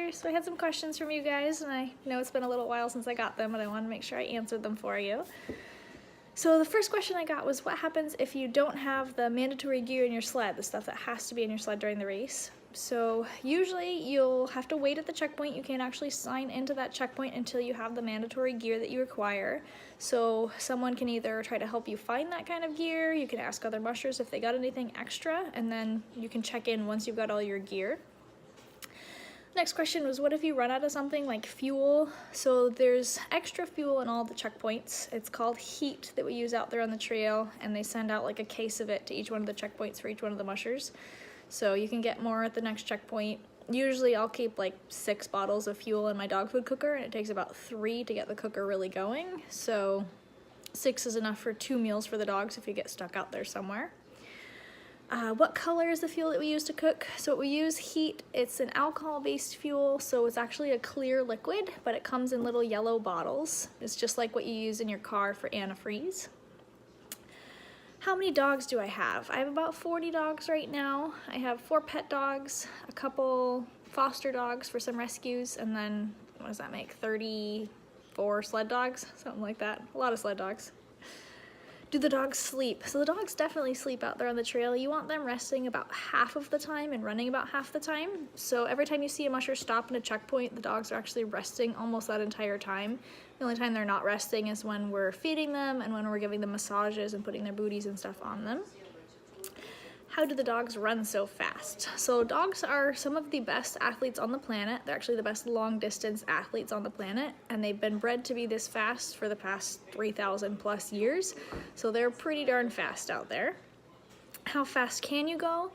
there. So I had some questions from you guys, and I know it's been a little while since I got them, but I wanted to make sure I answered them for you. So the first question I got was, what happens if you don't have the mandatory gear in your sled, the stuff that has to be in your sled during the race? So usually you'll have to wait at the checkpoint. You can't actually sign into that checkpoint until you have the mandatory gear that you require. So someone can either try to help you find that kind of gear, you can ask other mushers if they got anything extra, and then you can check in once you've got all your gear. Next question was, what if you run out of something like fuel? So there's extra fuel in all the checkpoints. It's called heat that we use out there on the trail, and they send out like a case of it to each one of the checkpoints for each one of the mushers. So you can get more at the next checkpoint. Usually I'll keep like 6 bottles of fuel in my dog food cooker, and it takes about 3 to get the cooker really going. So 6 is enough for 2 meals for the dogs if you get stuck out there somewhere. What color is the fuel that we use to cook? So we use heat. It's an alcohol-based fuel, so it's actually a clear liquid, but it comes in little yellow bottles. It's just like what you use in your car for antifreeze. How many dogs do I have? I have about 40 dogs right now. I have 4 pet dogs, a couple foster dogs for some rescues, and then, what does that make, 34 sled dogs? Something like that. A lot of sled dogs. Do the dogs sleep? So the dogs definitely sleep out there on the trail. You want them resting about half of the time and running about half the time. So every time you see a musher stop in a checkpoint, the dogs are actually resting almost that entire time. The only time they're not resting is when we're feeding them and when we're giving them massages and putting their booties and stuff on them. How do the dogs run so fast? So dogs are some of the best athletes on the planet. They're actually the best long distance athletes on the planet, and they've been bred to be this fast for the past 3,000 plus years. So they're pretty darn fast out there. How fast can you go?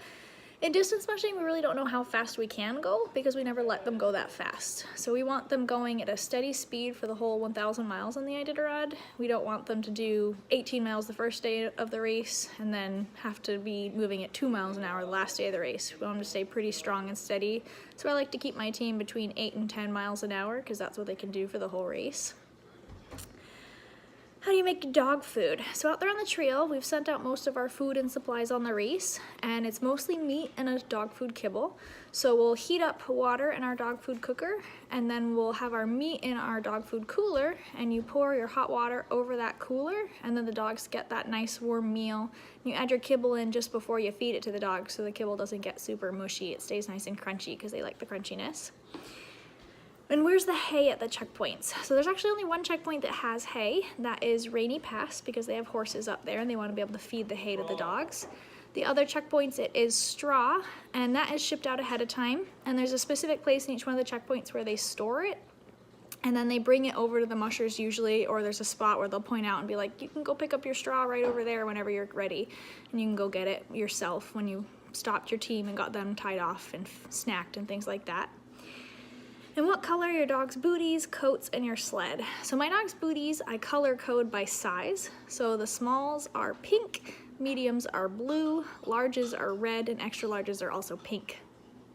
In distance mushing, we really don't know how fast we can go because we never let them go that fast. So we want them going at a steady speed for the whole 1,000 miles on the Iditarod. We don't want them to do 18 miles the first day of the race and then have to be moving at 2 miles an hour the last day of the race. We want them to stay pretty strong and steady. So I like to keep my team between 8 and 10 miles an hour because that's what they can do for the whole race. How do you make dog food? So out there on the trail, we've sent out most of our food and supplies on the race, and it's mostly meat and a dog food kibble. So we'll heat up water in our dog food cooker, and then we'll have our meat in our dog food cooler, and you pour your hot water over that cooler, and then the dogs get that nice warm meal. You add your kibble in just before you feed it to the dogs so the kibble doesn't get super mushy. It stays nice and crunchy because they like the crunchiness. And where's the hay at the checkpoints? So there's actually only one checkpoint that has hay. That is Rainy Pass because they have horses up there and they want to be able to feed the hay to the dogs. The other checkpoints, it is straw, and that is shipped out ahead of time. And there's a specific place in each one of the checkpoints where they store it. And then they bring it over to the mushers usually, or there's a spot where they'll point out and be like, you can go pick up your straw right over there whenever you're ready. And you can go get it yourself when you stopped your team and got them tied off and snacked and things like that. And what color are your dog's booties, coats, and your sled? So my dog's booties, I color code by size. So the smalls are pink, mediums are blue, larges are red, and extra larges are also pink,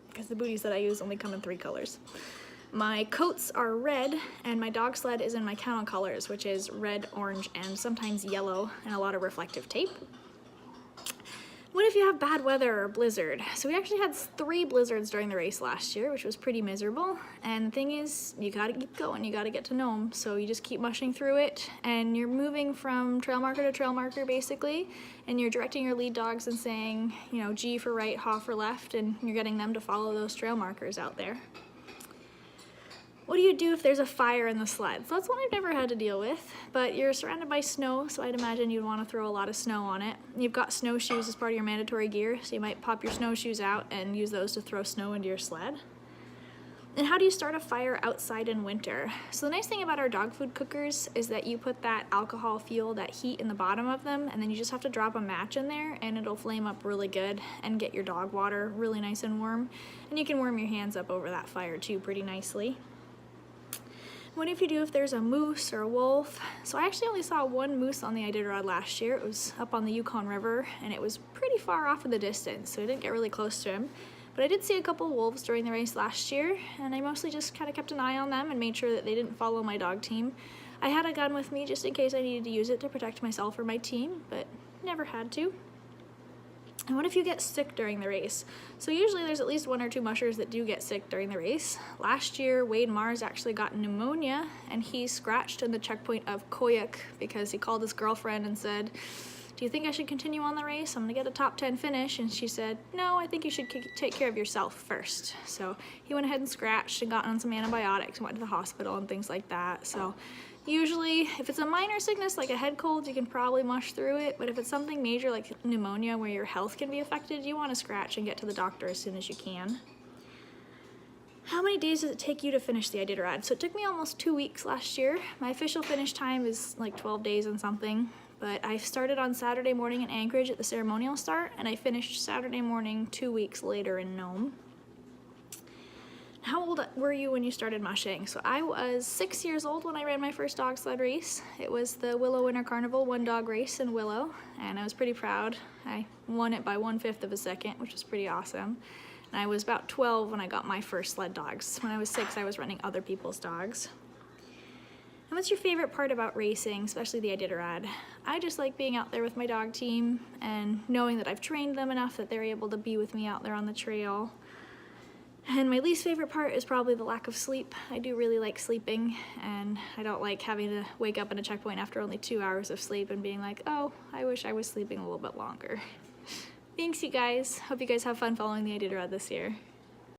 because the booties that I use only come in 3 colors. My coats are red, and my dog sled is in my kennel colors, which is red, orange, and sometimes yellow, and a lot of reflective tape. What if you have bad weather or a blizzard? So we actually had 3 blizzards during the race last year, which was pretty miserable. And the thing is, you gotta keep going, you gotta get to know them. So you just keep mushing through it, and you're moving from trail marker to trail marker basically, and you're directing your lead dogs and saying, you know, G for right, haw for left, and you're getting them to follow those trail markers out there. What do you do if there's a fire in the sled? So that's one I've never had to deal with, but you're surrounded by snow, so I'd imagine you'd want to throw a lot of snow on it. You've got snowshoes as part of your mandatory gear, so you might pop your snowshoes out and use those to throw snow into your sled. And how do you start a fire outside in winter? So the nice thing about our dog food cookers is that you put that alcohol fuel, that heat in the bottom of them, and then you just have to drop a match in there and it'll flame up really good and get your dog water really nice and warm. And you can warm your hands up over that fire too pretty nicely. What if you do if there's a moose or a wolf? So I actually only saw 1 moose on the Iditarod last year. It was up on the Yukon River, and it was pretty far off in the distance, so I didn't get really close to him. But I did see a couple wolves during the race last year, and I mostly just kind of kept an eye on them and made sure that they didn't follow my dog team. I had a gun with me just in case I needed to use it to protect myself or my team, but never had to. And what if you get sick during the race? So usually there's at least 1 or 2 mushers that do get sick during the race. Last year, Wade Mars actually got pneumonia, and he scratched in the checkpoint of Koyuk because he called his girlfriend and said, "Do you think I should continue on the race? I'm gonna get a top 10 finish." And she said, "No, I think you should take care of yourself first." So he went ahead and scratched and got on some antibiotics and went to the hospital and things like that. So usually, if it's a minor sickness like a head cold, you can probably mush through it, but if it's something major like pneumonia where your health can be affected, you want to scratch and get to the doctor as soon as you can. How many days does it take you to finish the Iditarod? So it took me almost 2 weeks last year. My official finish time is like 12 days and something, but I started on Saturday morning in Anchorage at the ceremonial start, and I finished Saturday morning 2 weeks later in Nome. How old were you when you started mushing? So I was 6 years old when I ran my first dog sled race. It was the Willow Winter Carnival 1-dog race in Willow, and I was pretty proud. I won it by 1/5 of a second, which was pretty awesome. And I was about 12 when I got my first sled dogs. When I was 6, I was running other people's dogs. And what's your favorite part about racing, especially the Iditarod? I just like being out there with my dog team and knowing that I've trained them enough that they're able to be with me out there on the trail. And my least favorite part is probably the lack of sleep. I do really like sleeping, and I don't like having to wake up in a checkpoint after only 2 hours of sleep and being like, oh, I wish I was sleeping a little bit longer. Thanks, you guys. Hope you guys have fun following the Iditarod this year.